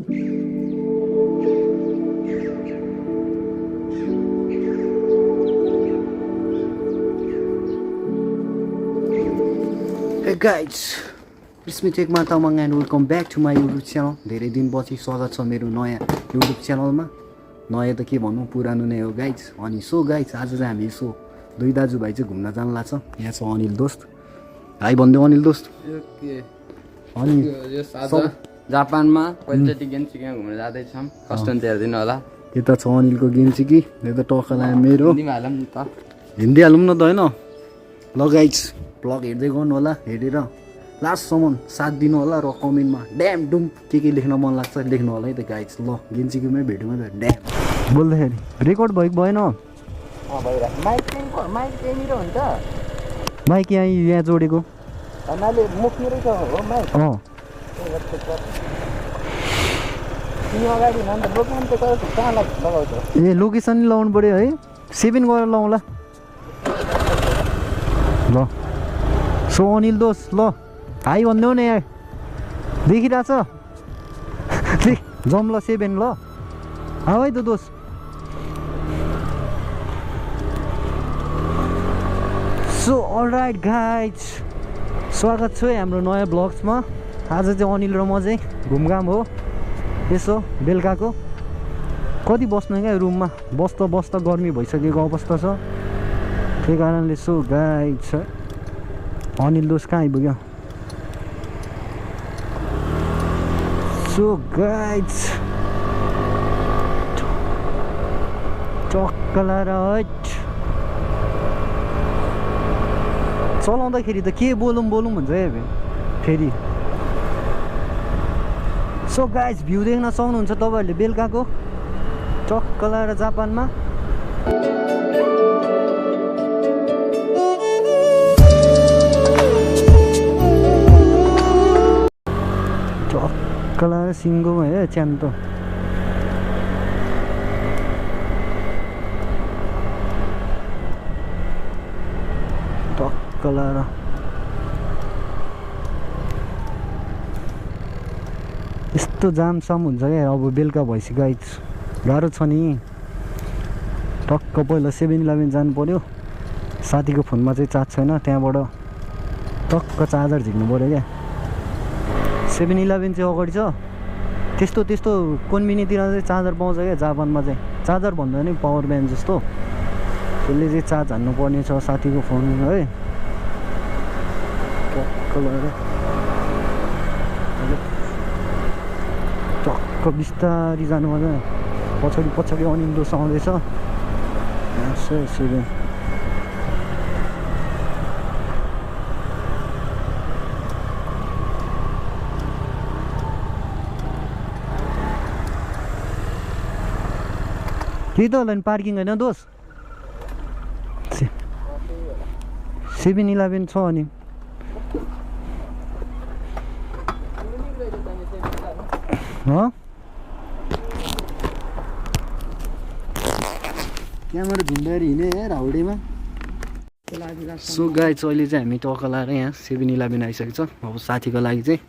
Hey guys, it's me Tekma Tamang and welcome back to my YouTube channel. धेरै दिनपछि स्वागत छ मेरो नयाँ YouTube च्यानलमा। नयाँ त के भन्नु पुरानो नै हो गाइज। अनि सो गाइज आज चाहिँ हामी यसो दुई दाजुभाइ चाहिँ घुम्न जान लाग्छ। यहाँ छ अनिल दोस्त। हाई भनिदेऊ अनिल दोस्त। ओके। अनि यो आज जापानमा पहिलोचोटि गेन्सिकीमा घुम्न जाँदैछौँ। कस्टम हेरिदिनु होला। यता छ अनिलको गेन्सिकी, यता टक्कला मेरो। हिन्दीमा हालौँ नि त। हिन्दी हालौँ न त होइन। ल गाइज ब्लग हेर्दै गर्नु होला, हेरेर लास्टसम्म साथ दिनु होला र कमेन्टमा ड्याम डुम के लेख्न मन लाग्छ लेख्नु होला है त गाइज। ल गेन्सिकीमै भेटौँ त ड्याम बोल्दाखेरि रेकर्ड भएको भएन। माइक त्यहीँनिर हुन्छ। माइक यहाँ जोडेको भन्नाले मुखतिरै छ हो माइक। तिमी अगाडि न त लोकेसन त कहाँ लगाउँछ? ए लोकेसन नि लगाउनु पऱ्यो है। 7 गरेर लगाउँला। ल सो अनिल दोस्त ल हाई भनिदेऊ न यहाँ देखिरहेछ जम ल 7 ल आऊ है त दोस्त। सो अलराइट गाइज स्वागत छ हाम्रो नयाँ ब्लग्समा। आज चाहिँ अनिल र म चाहिँ घुमघाम हो यसो बेलुकाको। कति बस्नु क्या रुममा बस्दा गर्मी भइसकेको अवस्था छ। त्यही कारणले सो गाइज छ अनिल दोस्त कहाँ आइपुग्यो। सो गाइज चक्कला र चलाउँदाखेरि त के बोलौँ भन्छ है फेरि। सो गाइज भ्यू देख्न सक्नुहुन्छ तपाईँहरूले बेलुकाको चक्कला र जापानमा। चक्कला र सिङ्गोमा है च्यान्तो। टक्कला र यस्तो जामसाम हुन्छ क्या अब बेलुका भइसक्यो गाइज। गाह्रो छ नि। टक्क पहिला 7-11 जानु पर्यो। साथीको फोनमा चाहिँ चार्ज छैन, त्यहाँबाट टक्क चार्जर झिक्नु पऱ्यो क्या। 7-11 चाहिँ अगाडि छ। त्यस्तो कोन्बिनीतिर चाहिँ चार्जर पाउँछ क्या जापानमा चाहिँ। चार्जर भन्दा नि पावर ब्याङ्क जस्तो त्यसले चाहिँ चार्ज हान्नु पर्ने छ साथीको फोन है। टक्क बिस्तारी जानुपर्छ। पछाडि अनिल दोस्त आउँदैछ। 7 त्यही त होला नि पार्किङ होइन दोस्त। 7-11 छ अनि क्यामेरा झुन्डाएर हिँडे यार हाउडेमा। सो गाइज अहिले चाहिँ हामी टक्क लाएर यहाँ 7-11 आइसकेको छ। अब साथीको लागि चाहिँ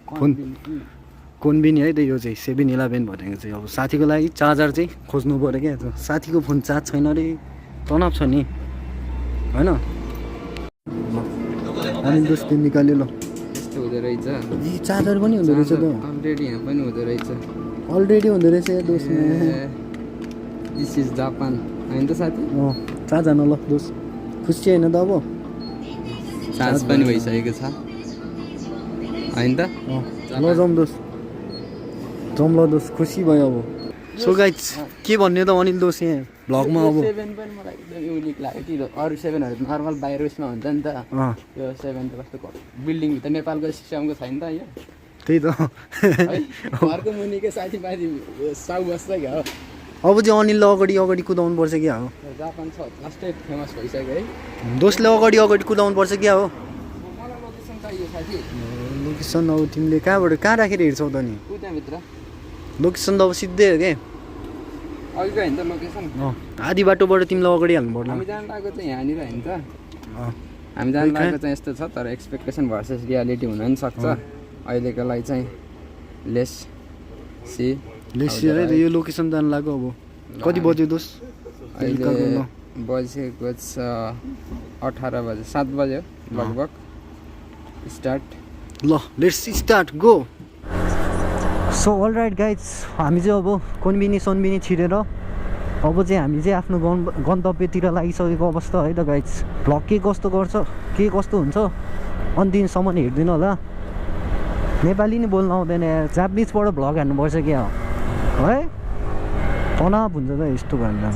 कोन्बिनी है त यो चाहिँ 7-11 भनेको चाहिँ अब साथीको लागि चार्जर चाहिँ खोज्नु पऱ्यो क्या। साथीको फोन चार्ज छैन अरे तनाव छ नि होइन। अनि दोस्त निकाल्यो ल। यस्तो हुँदो रहेछ। चार्जर पनि हुँदो रहेछ त। अलरेडी यहाँ पनि हुँदो रहेछ। अलरेडी हुँदो रहेछ दोस्त। दिस इज जापान होइन त साथी। चार्ज हान ल दोस्त। खुसी होइन त अब चार्ज पनि भइसकेको छ होइन त। ल जाउँ दोस्त जाउँ ल दोस्त खुसी भयो अब। सो गाइज के भन्ने त अनिल दोस्त यहाँ भ्लगमा अब 7 पनि मलाई एकदम युनिक लाग्यो। अरू 7हरू नर्मल बाहिर उयसमा हुन्छ नि त। यो 7 त कस्तो बिल्डिङ त नेपालको सिस्टमको छैन त यो। त्यही त घरको मुनिकै साथीमाथि साउ बस्छ क्या हो। अब चाहिँ अनिलले अगाडि कुदाउनु पर्छ क्या हो। जापान छ लास्टै फेमस भइसक्यो है। दोस्तले अगाडि कुदाउनु पर्छ क्या हो। मलाई लोकेसन चाहियो साथी। लोकेसन अब तिमीले कहाँ राखेर हिँड्छौ त नि? त्यहाँभित्र लोकेसन त अब सिधै हो क्या अघिको होइन त लोकेसन। आधी बाटोबाट तिमीलाई अगाडि हाल्नु पर्ला। हामी जानु लागेको चाहिँ यहाँनिर होइन त। हामी जानु लागेको चाहिँ यस्तो छ तर एक्सपेक्टेसन भर्सेस रियालिटी हुन पनि सक्छ। अहिलेको लागि चाहिँ लेस सी लेसियर है यो लोकेसन जान लाग्यो अब कति बज्यो दोस्त अहिले बजेको छ 18 बजे 7 बज्यो लगभग स्टार्ट ल let's start go so all right guys हामी चाहिँ अब कोनबिनी सोनबिनी छिरेर अब चाहिँ हामी चाहिँ आफ्नो गन्तव्यतिर लागिसकेको अवस्था है त गाइज भ्लग के कस्तो गर्छ के कस्तो हुन्छ अन्तिमसम्म हेरिदिनु होला नेपाली नै बोल्न आउँदैन जापानिजबाट भ्लग हान्नुपर्छ क्या है तनाव हुन्छ त यस्तो भन्दा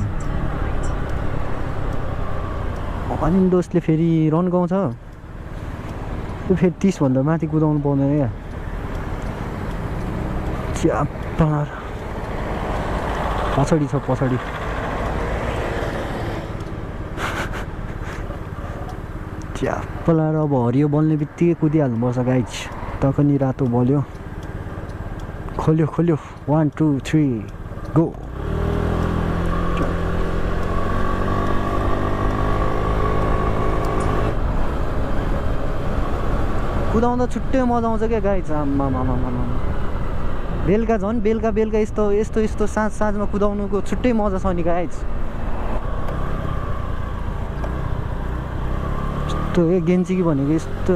अनि दोस्तले फेरि रन गाउँछ त्यो फेरि 30 भन्दा माथि कुदाउनु पाउँदैन क्या पछाडि छ पछाडि च्याप्पलाएर अब हरियो बल्ने बित्तिकै कुदिहाल्नुपर्छ गाइज तकनी रातो बल्यो खोल्यो खोल्यो 1 2 3 गो कुदाउँदा छुट्टै मजा आउँछ क्या गाइज आम्मा बेलुका झन् बेलुका यस्तो साँझमा कुदाउनुको छुट्टै मजा छ नि गाइज यस्तो गेन्चिकी भनेको यस्तो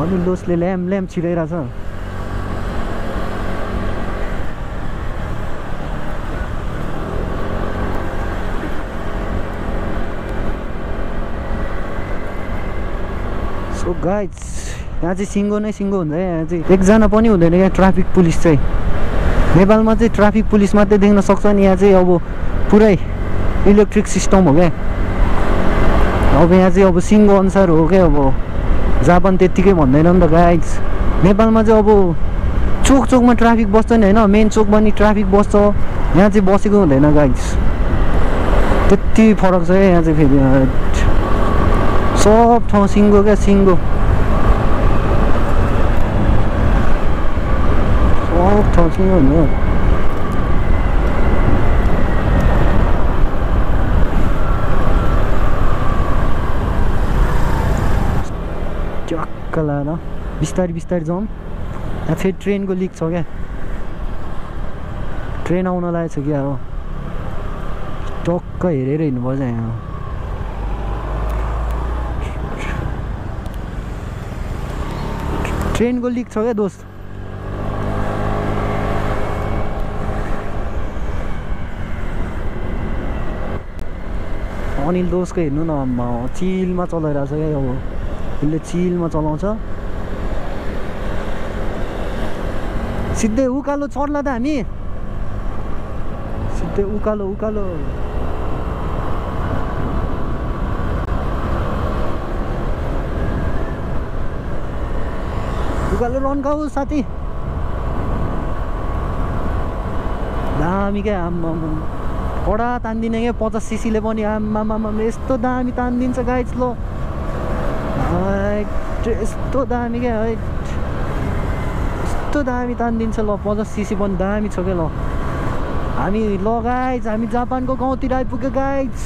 अनिल दोषले ल्याम छिराइरहेछ सो गाइज यहाँ चाहिँ सिङ्गो नै सिङ्गो हुन्छ यहाँ चाहिँ एकजना पनि हुँदैन क्या ट्राफिक पुलिस चाहिँ नेपालमा चाहिँ ट्राफिक पुलिस मात्रै देख्न सक्छ नि यहाँ चाहिँ अब पुरै इलेक्ट्रिक सिस्टम हो क्या अब यहाँ चाहिँ अब सिङ्गो अनुसार हो क्या अब जापान त्यत्तिकै भन्दैन नि त गाइज नेपालमा चाहिँ अब चोकमा ट्राफिक बस्छ नि होइन मेन चोकमा नि ट्राफिक बस्छ यहाँ चाहिँ बसेको हुँदैन गाइज त्यति फरक छ यहाँ चाहिँ फेरि सब ठाउँ सिङ्गो क्या सिङ्गो सब ठाउँ सिङ्गो हुन्छ चक्क लाएर बिस्तारै जाउँ यहाँ फेरि ट्रेनको लिक छ क्या ट्रेन आउन लागेको छ क्या हो टक्क हेरेर हिँड्नुपर्छ यहाँ ट्रेनको लिक छ क्या दोस्त अनिल दोषको हेर्नु न चिलमा चलाइरहेको छ क्या अब उसले चिलमा चलाउँछ सिधै उकालो चढ्ला त हामी सिधै उकालो उकालो रन गाउ साथी दामी क्या आम्मा कडा तान्दिने क्या 50 सीसीले पनि आम्मा यस्तो दामी तान्दिन्छ गाइज ल यस्तो दामी क्या है यस्तो दामी तानिदिन्छ ल 50 सीसी पनि दामी छ क्या ल हामी ल गाइज हामी जापानको गाउँतिर आइपुग्यो गाइज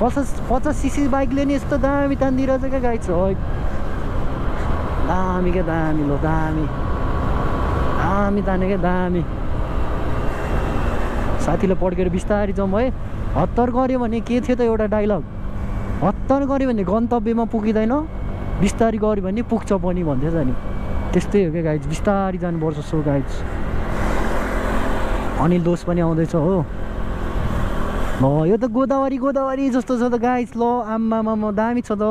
50 सीसी बाइकले नि यस्तो दामी तानिदिरहेछ क्या गाइज है दामी क्या दामी ल दामी ताने क्या दामी साथीले पड्केर बिस्तारै जाउँ है हत्तर गऱ्यो भने के थियो त एउटा डाइलग हत्तर गऱ्यो भने गन्तव्यमा पुगिँदैन बिस्तारै गऱ्यो भने पुग्छ पनि भन्थ्यो नि त्यस्तै हो क्या गाइज बिस्तारै जानुपर्छ सो गाइज अनिल दोष पनि आउँदैछ हो ल यो त गोदावरी जस्तो छ त गाइज ल आम्मा दामी छ त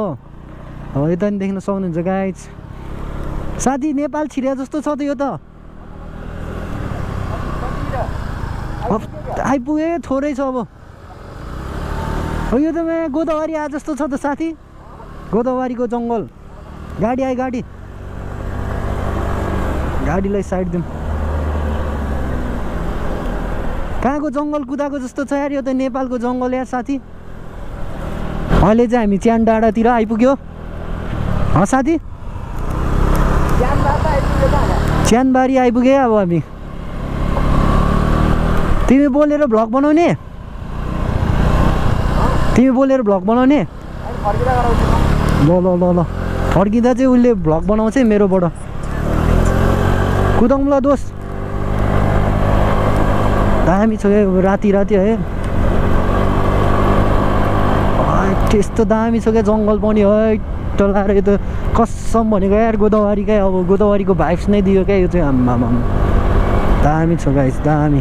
हो यो त नि देख्न सक्नुहुन्छ गाइज साथी नेपाल छिरिया जस्तो छ त यो त आइपुगे थोरै छ अब यो त गोदावरी आ जस्तो छ त साथी गोदावरीको जङ्गल गाडी आयो गाडीलाई साइड दिउँ कहाँको जङ्गल कुदाएको जस्तो छ यार यो त नेपालको जङ्गल यार साथी अहिले चाहिँ हामी च्यान डाँडातिर आइपुग्यो साथी च्यानबारी आइपुग्यो अब हामी तिमी बोलेर भ्लग बनाउने ल फर्किँदा चाहिँ उसले भ्लग बनाउँछ है मेरोबाट कुदाउँला दोस्त दामी छ क्या राति राति है त्यस्तो दामी छ क्या जङ्गल पनि है टलाएर यो त कसम भनेको यार गोदावरीकै अब गोदावरीको भाइब्स नै दियो क्या यो चाहिँ आम्मामा दामी छ गाइस दामी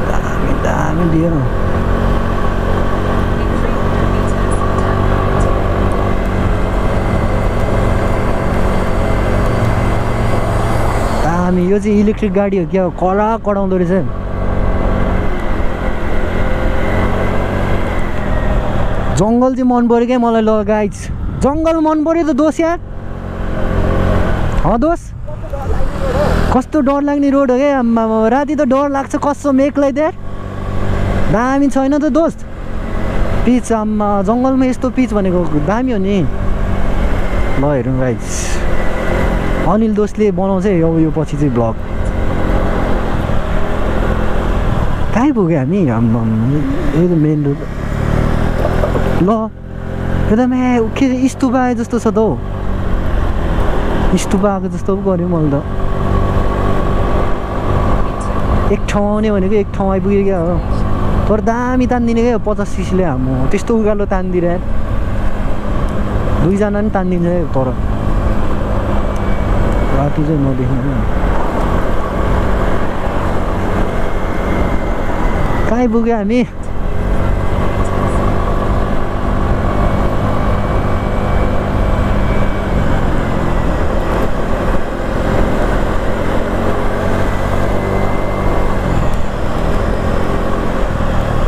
दामी दामी दियो दामी यो चाहिँ इलेक्ट्रिक गाडी हो क्या कडा कराउँदो रहेछ जङ्गल चाहिँ मन पऱ्यो क्या मलाई ल गाइज जङ्गल मन पऱ्यो त दोस्त यार दोस्त कस्तो डर लाग्ने रोड हो क्या आम्मा राति त डर लाग्छ कसम एक्लै त्यहाँ दामी छैन त दोस्त पिच आम्मा जङ्गलमा यस्तो पिच भनेको दामी हो नि ल हेरौँ गाइज अनिल दोस्तले बनाउँछ है अब यो पछि चाहिँ भ्लग कहीँ पुग्यो हामी आम्मा यो त मेन रोड ल एकदम के स्तुपा आए जस्तो छ त हौ स्तुपा आएको जस्तो पो गऱ्यो मैले त एक ठाउँ आउने भनेको एक ठाउँ आइपुग्यो क्या हो तर दामी तानिदिने क्या 50 सीसीले हाम्रो त्यस्तो उकालो तानिदिएर दुईजना नि तानिदिन्छ तर राति चाहिँ नदेख्नु कहीँ पुग्यो हामी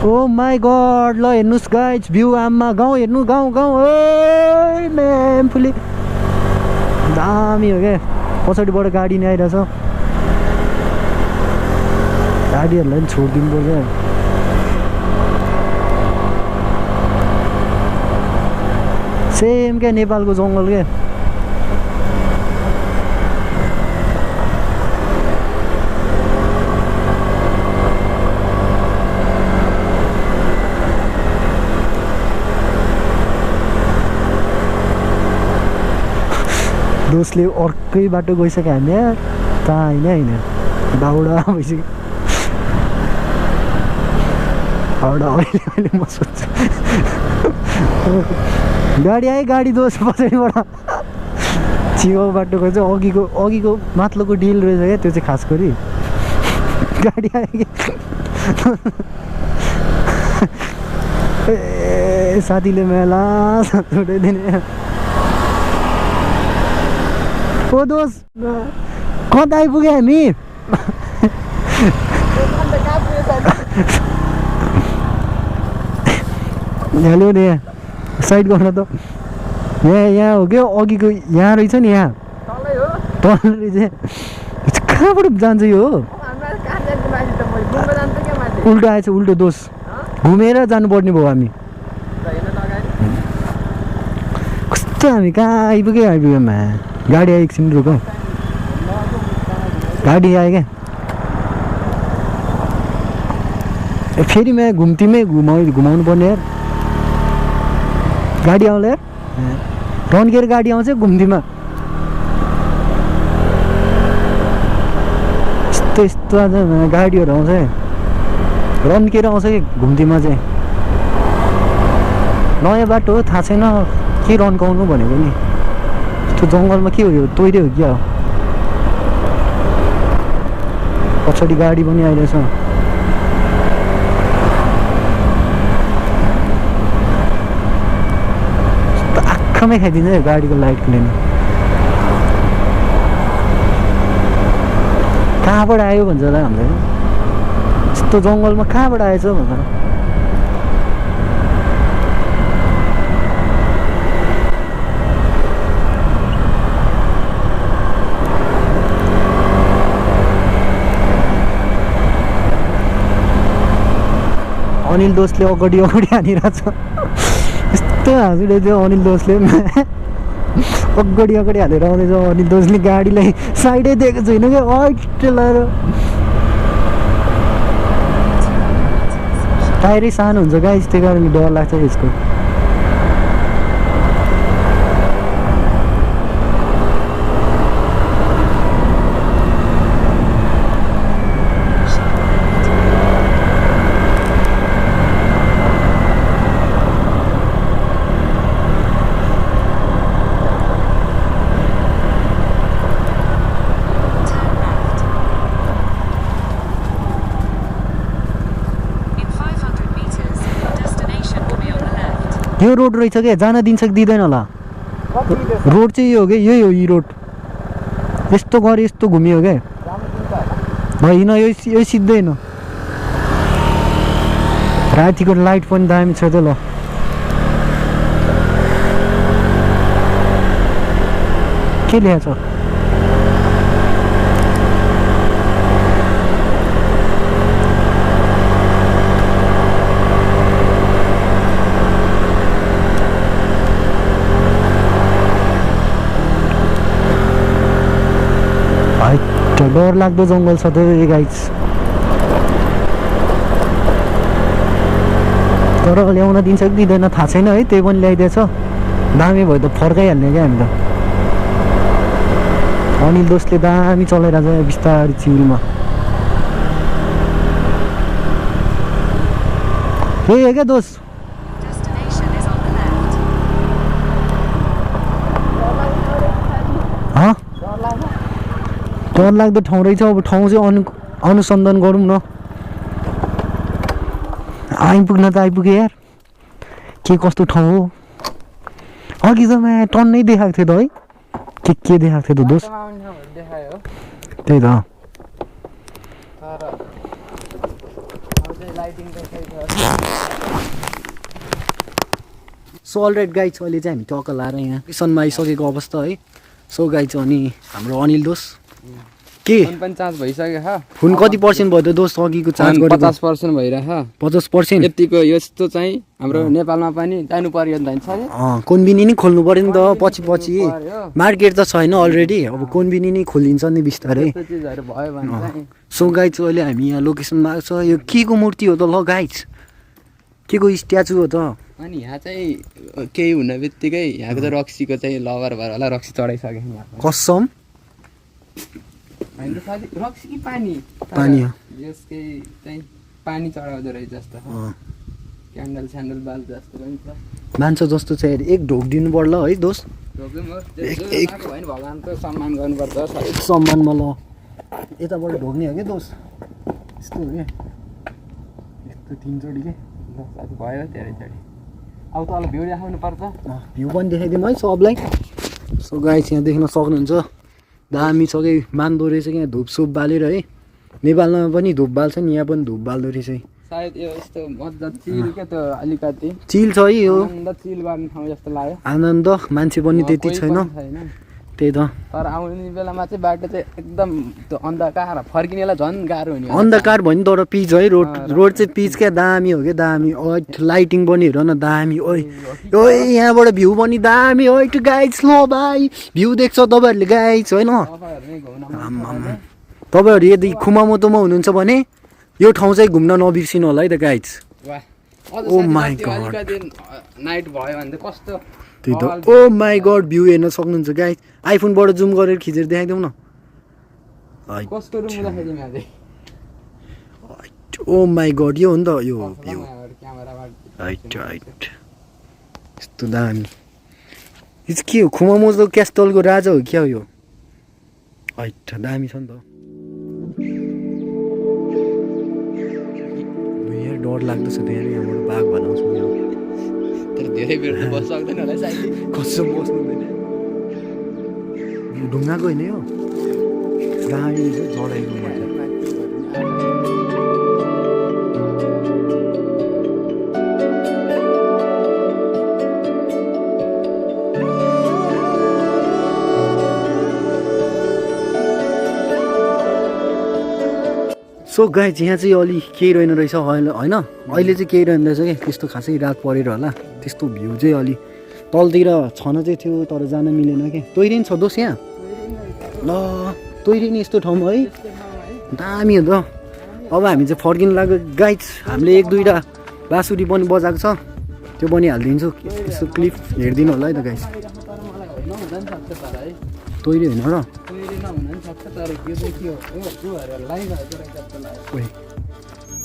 ओ माई गड ल हेर्नुहोस् गाइज भ्यू आम्मा गाउँ हेर्नु गाउँ गाउँ ओ म्याम फुली दामी हो क्या पछाडिबाट गाडी नै आइरहेछ गाडीहरूलाई पनि छोडिदिनु पर्छ सेम क्या नेपालको जङ्गल क्या दोस्तले अर्कै बाटो गइसक्यो हामी त होइन दाउडा भइसक्यो हाउडा अहिले म सोध्छु गाडी आयो गाडी दोस्त पछाडिबाट छेउ बाटोको चाहिँ अघिको माथिल्लोको डिल रहेछ क्या त्यो चाहिँ खास गरी गाडी आयो ए साथीले मेला उठाइदिने ओ दोस्त कता आइपुग्यो हामी हेलो नि यहाँ साइड गर्न त यहाँ हो क्या अघिको यहाँ रहेछ नि यहाँ तल रहेछ कहाँबाट जान्छ यो उल्टो आएछ उल्टो दोस्त घुमेर जानुपर्ने भयो हामी कस्तो हामी कहाँ आइपुग्योमा गाडी आयो एकछिन रुक गाडी आयो क्या फेरि मैं घुम्तीमै घुमाउनु पर्ने यार गाडी आउला यार रन्केर गाडी आउँछ घुम्तीमा यस्तो यस्तो आज गाडीहरू आउँछ रन्केर आउँछ कि घुम्तीमा चाहिँ नयाँ बाटो हो थाहा छैन के रन्काउनु भनेको नि त्यो जङ्गलमा के हो यो तोइरे हो क्या पछाडि गाडी पनि आइरहेछ आँखामै खाइदिन्छ है गाडीको लाइटले कहाँबाट आयो भन्छ होला हामीले यस्तो जङ्गलमा कहाँबाट आएछ भन्छ अनिल दोस्तले अगाडि हानिरहेछ यस्तो हाँसुले थियो अनिल दोस्तले अगाडि हालेर आउँदैछ अनिल दोस्तले गाडीलाई साइडै दिएको छैन क्या अट्टे लाएर टायरै सानो हुन्छ गाइस, त्यही कारणले डर लाग्छ यसको। यो रोड रहेछ क्या, जान दिन्छ कि दिँदैन होला? रोड चाहिँ यो हो क्या, यही हो यी रोड। यस्तो गऱ्यो यस्तो घुमियो क्या, होइन यो सिधै न। रातिको लाइट पनि दामी छ त। ल के ल्याएको छ? डर लाग्दो जङ्गल छ त गाइस। तर ल्याउन दिन्छ कि दिँदैन थाहा छैन है, त्यही पनि ल्याइदिएछ। दामी भयो त फर्काइहाल्ने क्या हामी त। अनिल दोस्तले दामी चलाइरहेको छ बिस्तारै चिलमा। यही हो क्या दोस्त? डर लाग्दो ठाउँ रहेछ। अब ठाउँ चाहिँ अनुसन्धान गरौँ न। आइपुग्न त आइपुग्यो यार, के कस्तो ठाउँ हो? अघि त मैं टन्नै देखाएको थियो त है, के देखाएको थियो त दोस्त? त्यही त। सो अलराइट गाइज, अहिले चाहिँ हामी टक्क लाएर यहाँ स्टेसनमा आइसकेको अवस्था है। सो गाइज, अनि हाम्रो अनिल दोस्त के पनि चार्ज भइसक्यो। फोन कति पर्सेन्ट भयो त दोस्त? अघिको चार्ज गरेको 50% भइरह। 50%? यतिको यस्तो चाहिँ हाम्रो नेपालमा पनि जानु पर्यो नि त। कोन्बिनी नै खोल्नु पर्यो नि त पछि। मार्केट त छैन अलरेडी, अब कोन्बिनी नै खोलिन्छ नि बिस्तारै। सो गाइज, अहिले हामी यहाँ लोकेसनमा आएको छ। यो के को मूर्ति हो त? ल गाइज, के को स्ट्याचु हो त? अनि यहाँ चाहिँ केही हुने बित्तिकै यहाँको त रक्सीको चाहिँ लभर भएर होला, रक्सी चढाइसक्यो। कसम? रक्सी कि पानी? पानी हो। यसकै चाहिँ पानी चढाउँदो रहेछ जस्तो। क्यान्डल स्यान्डल बाल जस्तो पनि छ। मान्छ जस्तो चाहिँ एक ढोक दिनु पर्ला है दोस्त। भगवान्को सम्मान गर्नुपर्छ। सम्मानमा ल यताबाट ढोक्ने हो क्या दोस्त? यस्तो हो क्या, यस्तो 3 चोटि के भयो धेरैचोटि। अब तल भ्यू देखाउनु पर्छ। भ्यू पनि देखाइदिउँ है सबलाई। सो गाइस, यहाँ देख्न सक्नुहुन्छ दामी छ कि, मान्दो रहेछ क्या धुपसुप बालेर है। नेपालमा पनि धुप बाल्छ नि, यहाँ पनि धुप बाल्दो रहेछ है। सायद यो यस्तो मजा चिल क्या त, अलिकति चिल छ है यो। चिल गर्ने ठाउँ जस्तो लाग्यो। आनन्द, मान्छे पनि त्यति छैन। त्यही त। तर आउने बेलामा चाहिँ बाटो चाहिँ एकदम त्यो अन्धकार, फर्किनेलाई झन् गाह्रो हुने। अन्धकार भयो नि, तर पिच है रोड चाहिँ पिच क्या दामी हो क्या, दामी। लाइटिङ पनि हेर न दामी। ओइ यहाँबाट भ्यू पनि दामी। ओइ गाइज ल भाइ, भ्यू देख्छ तपाईँहरूले गाइज होइन? तपाईँहरू यदि कुमामोतोमा हुनुहुन्छ भने यो ठाउँ चाहिँ घुम्न नबिर्सिनु होला है त guys. Oh my god, night भयो भने कस्तो। त्यही त। ओ माई गॉड, भ्यू हेर्न सक्नुहुन्छ गाइज। आइफोनबाट जुम गरेर खिचेर देखाइदेऊ न। कस्तो रुम देखाइदिउँ आज। ओ माई गॉड, यो हो नि त यो भ्यू। यस्तो दामी। यो चाहिँ के हो? कुमामोतो क्यास्टलको राजा हो क्या यो? दामी छ नि त। डर लाग्दो छ धेरै, यहाँबाट बाघ भनाउँछ। तर धेरै बेर त बस्न सक्दैन होला सायद। कसम बस्नु हुँदैन। ढुङ्गाको होइन यो, दामी छ चढाइको मजा। सो गाइज, यहाँ चाहिँ अलि केही रहेन रहेछ होइन? अहिले चाहिँ केही रहेन रहेछ क्या, त्यस्तो खासै रात परेर होला। त्यस्तो भ्यू चाहिँ अलि तलतिर छन चाहिँ थियो, तर जान मिलेन क्या। तोइरिन छ दोस्त यहाँ? ल तोइरिन यस्तो ठाउँमा है, दामी हो त। अब हामी चाहिँ फर्किनु लाग्यो गाइज। हामीले 1-2टा बाँसुरी पनि बजाएको छ त्यो पनि हालिदिन्छु यसो क्लिप हेरिदिनु होला है त गाइस तर मलाई होइन हुँदा नि सक्छ तर है तैँले होइन र तैँले नहुन नि सक्छ तर यो चाहिँ के हो त्योहरू लागिरहेको रहेछ जस्तो लाग्यो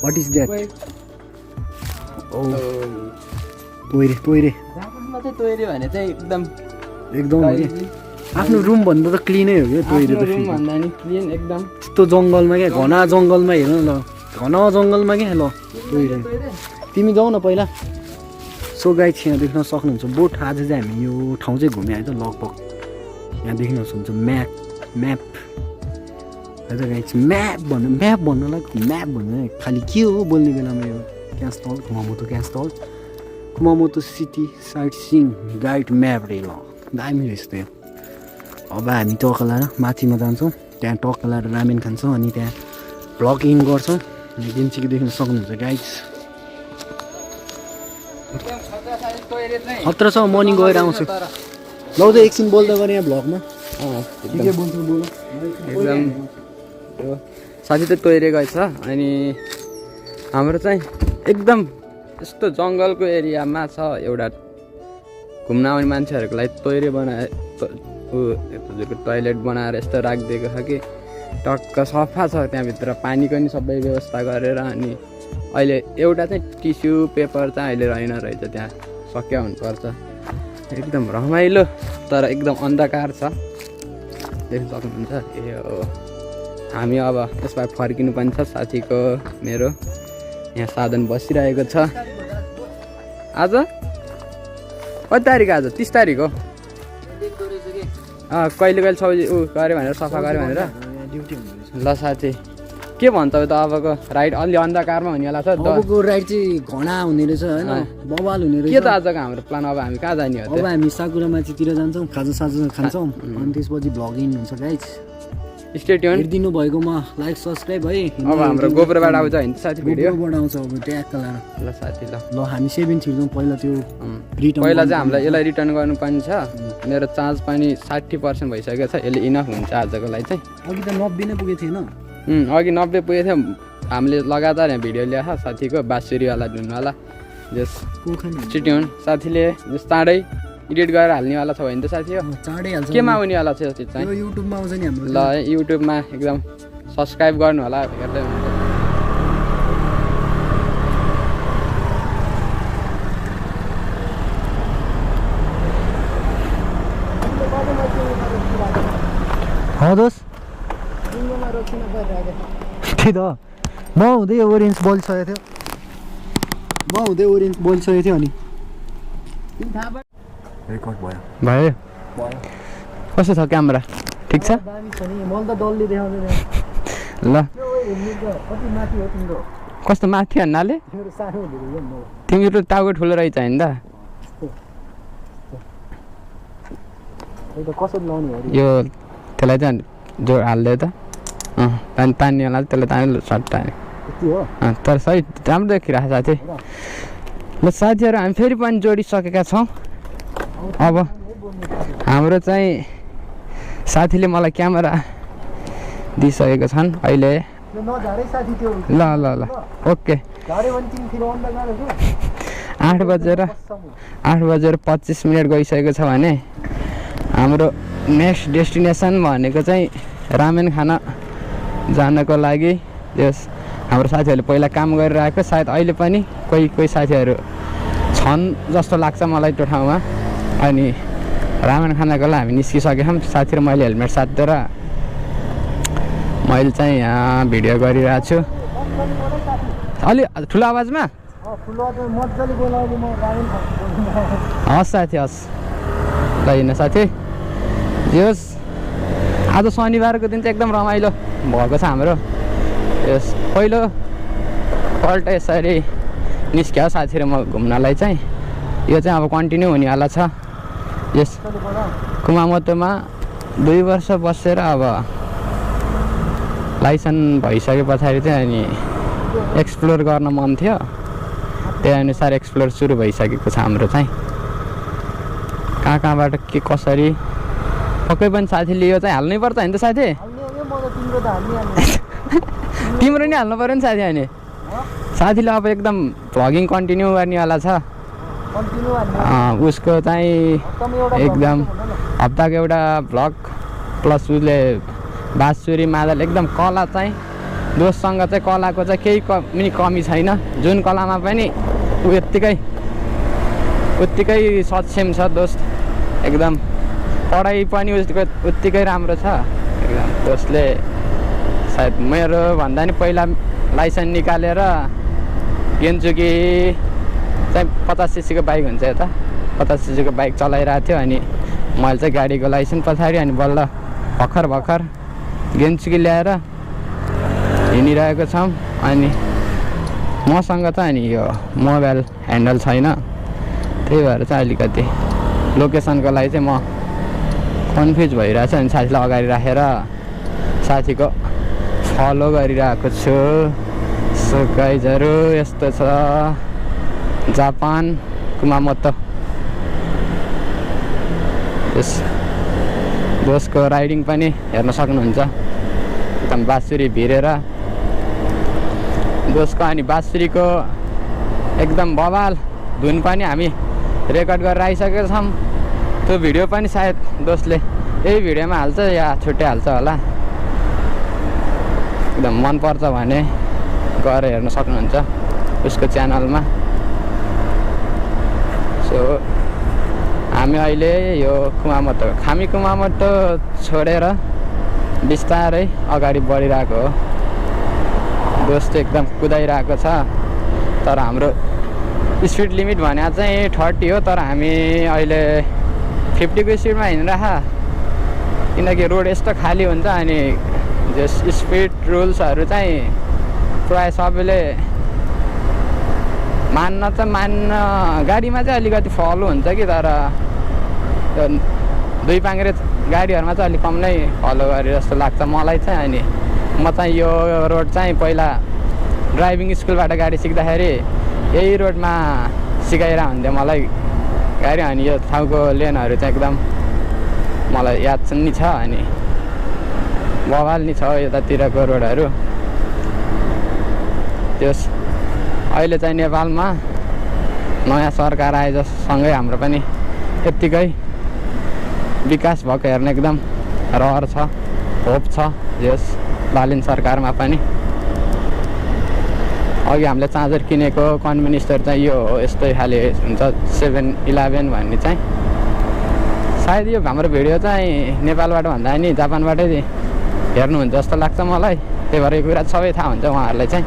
वाट इज द्याट कोही ओ तोइरे जापानमा चाहिँ तोइरे भने चाहिँ एकदम एकदम आफ्नो रुम भन्दा त क्लिनै हो क्या तोइरे त रुम भन्दा नि क्लिन एकदम यस्तो जङ्गलमा क्या घना जङ्गलमा हेर न ल घना जङ्गलमा क्या ल तोइरे तिमी जाऊ न पहिला सो गाइड यहाँ देख्न सक्नुहुन्छ बोट आज चाहिँ हामी यो ठाउँ चाहिँ घुम्यो है त लगभग यहाँ देख्न सक्नुहुन्छ म्याप है त गाइड म्याप भन्नलाई म्याप भन्नु खालि के हो बोल्ने बेलामा यो castle Kumamoto city sightseeing guide map रे ल दामी रहेछ त्यो अब हामी टकला माथिमा जान्छौँ त्यहाँ टकला रामेन खान्छौँ अनि त्यहाँ भ्लगिङ गर्छौँ अनि गेम्चीको देख्न सक्नुहुन्छ गाइड्स खतरासँग मर्निङ गएर आउँछु लौ त एकछिन बोल्दा गरेँ यहाँ भ्लगमा के बोल्छु बोल एकदम साथी त तोइरे गएछ अनि हाम्रो चाहिँ एकदम यस्तो जङ्गलको एरियामा छ एउटा घुम्न आउने मान्छेहरूको लागि तोइरे बनाए हजुरको टोइलेट बनाएर यस्तो राखिदिएको छ कि टक्क सफा छ त्यहाँभित्र पानीको नि सबै व्यवस्था गरेर अनि अहिले एउटा चाहिँ टिस्यु पेपर चाहिँ अहिले रहेन रहेछ त्यहाँ सक्या हुनुपर्छ एकदम रमाइलो तर एकदम अन्धकार छ देख्न सक्नुहुन्छ ए हो हामी अब त्यसबाट फर्किनु पनि छ साथीको मेरो यहाँ साधन बसिरहेको छ आज कति तारिक आज 30 तारिक हो कहिले कहिले सबै गऱ्यो भनेर सफा गऱ्यो भनेर ल साथी के भन्छ त अबको राइड अलि अन्धकारमा हुनेवाला छ अबको राइड चाहिँ घना हुने रहेछ होइन बवाल हुने रहेछ के त आजको हाम्रो प्लान अब हामी कहाँ जाने हो अब हामी साकुरामाचीतिर जान्छौँ खाजा खान्छौँ अनि त्यसपछि भ्लगिङ हुन्छ गाइज स्टे ट्युन हेरिदिनु भएकोमा लाइक सब्सक्राइब है अब हाम्रो गोब्रोबाट आउँछ होइन साथी भिडियोबाट आउँछ अब ट्याक्क लाएर ल साथी ल हामी 7 छिर्छौँ पहिला त्यो रिटर्न पहिला चाहिँ हामीलाई यसलाई रिटर्न गर्नुपर्ने छ मेरो चार्ज पनि 60% भइसकेको छ यसले इनफ हुन्छ आजको लागि चाहिँ अघि त 90 नै पुगेको थिएन अघि 90 पुगेको थियो हामीले लगातार यहाँ भिडियो ल्याएछ साथीको बाँसुरीवाला धुनवाला जस चिट्युन साथीले जस चाँडै एडिट गरेर हाल्नेवाला छ भने त साथी हो चाँडै हाल्छ केमा आउनेवाला छ त्यो चाहिँ युट्युबमा आउँछ नि हाम्रो ल युट्युबमा एकदम सब्सक्राइब गर्नु होला हेर्दै हुन्छ दोस्त त्यही त म हुँदै ओरेन्ज बोलिसकेको थियो अनि रेकर्ड भयो कस्तो छ क्यामेरा ठिक छ मैले त डल्ले देखाउँदैन ल कति माथि हो तिम्रो कस्तो माथि भन्नाले तिम्रो सानो हुँदैन तिम्रो टाउको ठुलो रहेछ होइन त कसरी लाउने हो यो त्यसलाई चाहिँ जोड हाल्दै त पानी पानीवाला त्यसलाई तान्यो सट्टा तर सही राम्रो देखिरहेको साथी ल साथीहरू हामी फेरि पनि जोडिसकेका छौँ अब हाम्रो चाहिँ साथीले मलाई क्यामेरा दिइसकेको छन् अहिले ल ल ल ओके 8:25 गइसकेको छ भने हाम्रो नेक्स्ट डेस्टिनेसन भनेको चाहिँ रामेन खाना जानको लागि यस हाम्रो साथीहरूले पहिला काम गरिरहेको सायद अहिले पनि कोही साथीहरू छन् जस्तो लाग्छ मलाई त्यो ठाउँमा अनि रामेन खानाको लागि हामी निस्किसकेका छौँ साथी र मैले हेलमेट साथेर मैले चाहिँ यहाँ भिडियो गरिरहेको छु अलि ठुलो आवाजमा हस् साथी हस् ल हिँड्नु साथी यस आज शनिबारको दिन चाहिँ एकदम रमाइलो भएको छ हाम्रो यस पहिलोपल्ट यसरी निस्क्यो साथी र म घुम्नलाई चाहिँ यो चाहिँ अब कन्टिन्यू हुनेवाला छ यस कुमामोतोमा 2 वर्ष बसेर अब लाइसेन्स भइसके पछाडि चाहिँ अनि एक्सप्लोर गर्न मन थियो त्यही अनुसार एक्सप्लोर सुरु भइसकेको छ हाम्रो चाहिँ कहाँबाट के कसरी पक्कै पनि साथीले यो चाहिँ हाल्नै पर्छ होइन त साथी तिम्रो नि हाल्नु पऱ्यो नि साथी अनि साथीले अब एकदम भ्लगिङ कन्टिन्यू गर्नेवाला छ। कन्टिन्यू गर्ने उसको चाहिँ हप्तामा एउटा एकदम vlog हुन्छ नि। हप्ताको एउटा भ्लग प्लस उसले बाँसुरी मादल एकदम कला चाहिँ दोस्तसँग चाहिँ कलाको चाहिँ केही पनि कमी छैन। जुन कलामा पनि ऊ उत्तिकै सक्षम छ दोस्त। एकदम पढाइ पनि उसको उत्तिकै राम्रो छ। एकदम दोस्तले सायद मेरो भन्दा नि पहिला लाइसेन्स निकालेर गेन्चुकी चाहिँ 50 सीसीको बाइक हुन्छ यता 50 सीसीको बाइक चलाइरहेको थियो। अनि मैले चाहिँ गाडीको लाइसेन्स पछाडि अनि बल्ल भर्खर गेन्चुकी ल्याएर हिँडिरहेको छौँ। अनि मसँग त अनि यो मोबाइल ह्यान्डल छैन, त्यही भएर चाहिँ अलिकति लोकेसनको लागि चाहिँ म कन्फ्युज भइरहेको छु। अनि साथीलाई अगाडि राखेर साथीको फलो गरिरहेको छु। सो गाइजहरू यस्तो छ जापान कुमामोतो। यस दोस्तको राइडिङ पनि हेर्न सक्नुहुन्छ। एकदम बाँसुरी भिरेर दोस्तको अनि बाँसुरीको एकदम बवाल धुन पनि हामी रेकर्ड गरेर आइसकेका छौँ। त्यो भिडियो पनि सायद दोस्तले यही भिडियोमा हाल्छ या छुट्टै हाल्छ होला। एकदम मनपर्छ भने गएर हेर्न सक्नुहुन्छ उसको च्यानलमा। सो हामी अहिले यो कुमामोतो छोडेर बिस्तारै अगाडि बढिरहेको हो। दोस्त एकदम कुदाइरहेको छ। तर हाम्रो स्पिड लिमिट भने चाहिँ 30 हो, तर हामी अहिले 50 को स्पिडमा हिँडिरह। किनकि रोड यस्तो खाली हुन्छ अनि जस स्पिड रुल्सहरू चाहिँ प्राय सबैले मान्न गाडीमा चाहिँ अलिकति फलो हुन्छ कि, तर दुई पाङ्ग्रे गाडीहरूमा चाहिँ अलिक कम नै फलो गरे जस्तो लाग्छ मलाई चाहिँ। अनि म चाहिँ यो रोड चाहिँ पहिला ड्राइभिङ स्कुलबाट गाडी सिक्दाखेरि यही रोडमा सिकाइरह हुन्थ्यो मलाई गाडी। अनि यो ठाउँको लेनहरू चाहिँ एकदम मलाई याद नि छ। अनि बवाल नि छ यतातिरको रोडहरू। त्यस अहिले चाहिँ नेपालमा नयाँ सरकार आए जसँगै हाम्रो पनि यत्तिकै विकास भएको हेर्ने एकदम रहर छ, होप छ यस बालिन सरकारमा पनि। अघि हामीले चार्जर किनेको कन्भेनियन्स स्टोर चाहिँ यो यस्तै खाले हुन्छ 7-11 भन्ने चाहिँ। सायद यो हाम्रो भिडियो चाहिँ नेपालबाट भन्दा नि जापानबाटै हेर्नुहुन्छ जस्तो लाग्छ मलाई। त्यही भएर यो कुरा सबै थाहा हुन्छ उहाँहरूलाई चाहिँ।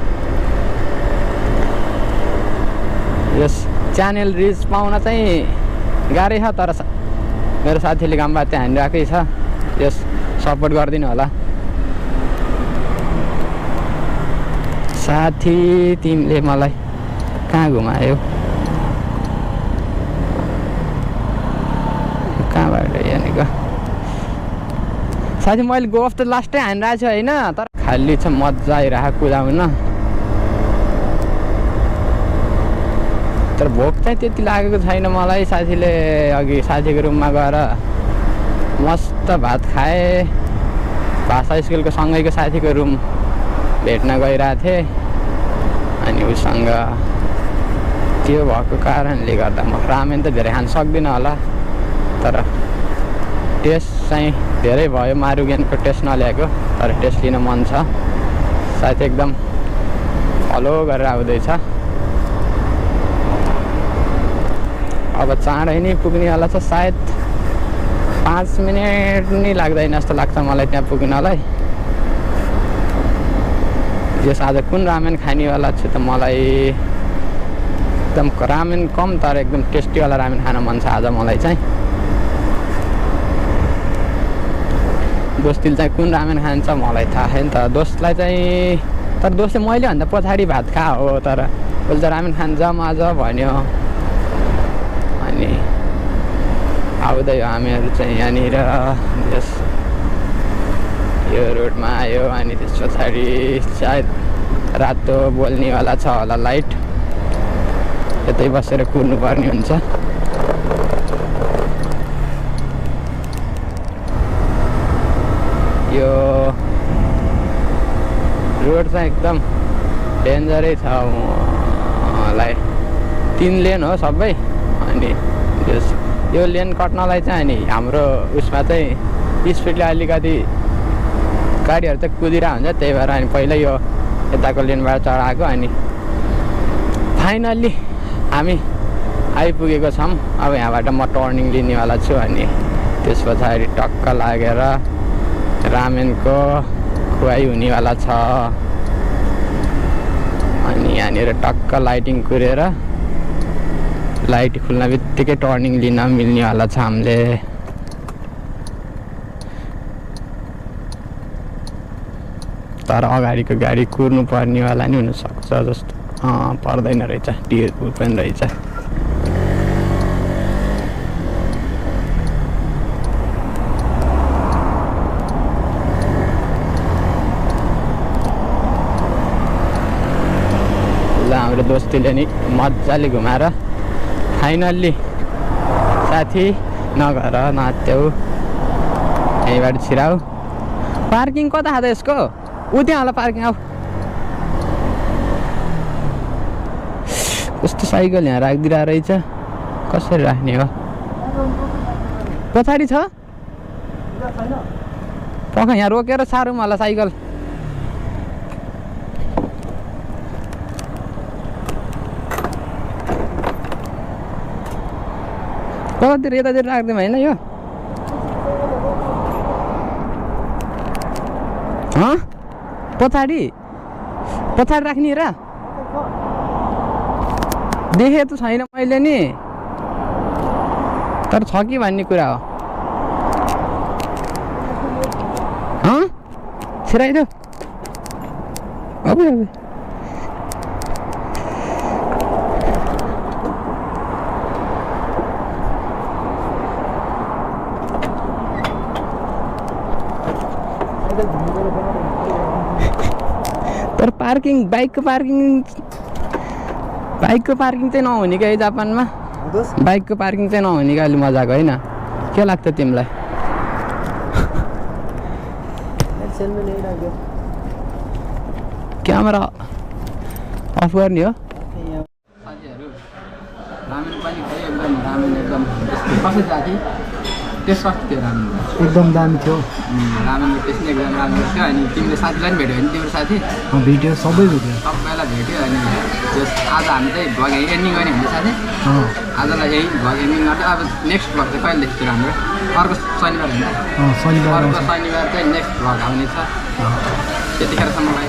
यस च्यानल रिच पाउन चाहिँ गाह्रै छ, तर मेरो साथीले गामबाते हानिरहेकै छ। यस सपोर्ट गरिदिनु होला साथी। तिमीले मलाई कहाँ घुमायो, कहाँबाट यहाँनिर साथी? मैले गफ त लास्टै हानिरहेको छु होइन, तर खाली छ मजा आइरहेको कुदाउन। तर भोक चाहिँ त्यति लागेको छैन मलाई। साथीले अघि साथीको रुममा गएर मस्त भात खाएँ। भाषा स्कुलको सँगैको साथीको रुम भेट्न गइरहेको थिएँ। अनि उसँग त्यो भएको कारणले गर्दा म रामेन त धेरै खान सक्दिनँ होला, तर टेस्ट चाहिँ धेरै भयो। मारुगेनको टेस्ट नल्याएको, तर टेस्ट लिन मन छ। साथी एकदम फलो गरेर आउँदैछ। अब चाँडै नै पुग्नेवाला छ सायद। 5 मिनट नि लाग्दैन जस्तो लाग्छ मलाई त्यहाँ पुग्नलाई। यस आज कुन रामेन खानेवाला छु त मलाई एकदम रामेन कम तर एकदम टेस्टीवाला रामेन खान मन छ आज मलाई चाहिँ। दोस्तीले चाहिँ कुन रामेन खान्छ मलाई थाहा छैन त दोस्तलाई चाहिँ। तर दोस्तले मैले भन्दा पछाडि भात खा हो, तर उसले त रामेन खान्छ आज भन्यो। अनि आउँदै हामीहरू चाहिँ यहाँनिर यस यो रोडमा आयो। अनि त्यस पछाडि सायद रातो बोल्नेवाला छ होला लाइट, यतै बसेर कुर्नु पर्ने हुन्छ। यो रोड चाहिँ एकदम डेन्जरै छ लाई 3 लेन हो सबै अनि यो लेन कट्नलाई चाहिँ अनि हाम्रो उसमा चाहिँ स्पिडले अलिकति गाडीहरू चाहिँ कुदिरहेको हुन्छ त्यही भएर अनि पहिल्यै यो यताको लेनबाट चढाएको अनि फाइनल्ली हामी आइपुगेको छौँ। अब यहाँबाट म टर्निङ लिनेवाला छु अनि त्यस पछाडि टक्क लागेर रामेनको खुवाई हुनेवाला छ अनि यहाँनिर टक्क लाइटिङ कुरेर लाइट खुल्न बित्तिकै टर्निङ लिन मिल्नेवाला छ हामीले। तर अगाडिको गाडी कुर्नु पर्नेवाला नि हुनसक्छ जस्तो पर्दैन रहेछ टियर पनि रहेछ। हाम्रो दोस्तीले नि मजाले घुमाएर फाइनल्ली साथी नगर नाच्यौ यहीँबाट छिराउ। पार्किङ कता खाँदा यसको ऊ त्यहाँ होला पार्किङ। आऊ कस्तो साइकल यहाँ राखिदिरहेको रहेछ कसरी राख्ने हो पछाडि छ पख यहाँ रोकेर सारौँ होला साइकल। कतातिर यतातिर राख्दिउँ होइन यो पछाडि राख्ने र देखेको त छैन मैले नि तर छ कि भन्ने कुरा हो छिराइदेऊ अब तर पार्किङ बाइकको पार्किङ चाहिँ नहुने क्या जापानमा बाइकको पार्किङ चाहिँ नहुने क्या अलि मजाको होइन के लाग्छ तिमीलाई? क्यामेरा अफ गर्ने हो साथीहरू। रामेन पनि खै एकदम रामेन एकदम कसरी जाति टेस्ट कस्तो थियो? रामेन एकदम दामी थियो। रामेनको टेस्ट नै एकदम राम्रो थियो। अनि तिमीले साथीलाई पनि भेट्यो भने तिम्रो साथी भेट्यो सबै भेट्यो सबैलाई भेट्यो। अनि त्यस आज हामी चाहिँ भ्लग यहीँ एन्डिङ गर्ने हुन्छ साथी। आजलाई यही भ्लग एन्डिङ गर्दै अब नेक्स्ट भ्लग चाहिँ कहिलेदेखि हाम्रो अर्को शनिबार हुन्छ। अर्को शनिबार चाहिँ नेक्स्ट भ्लग आउने छ। त्यतिखेरसम्मलाई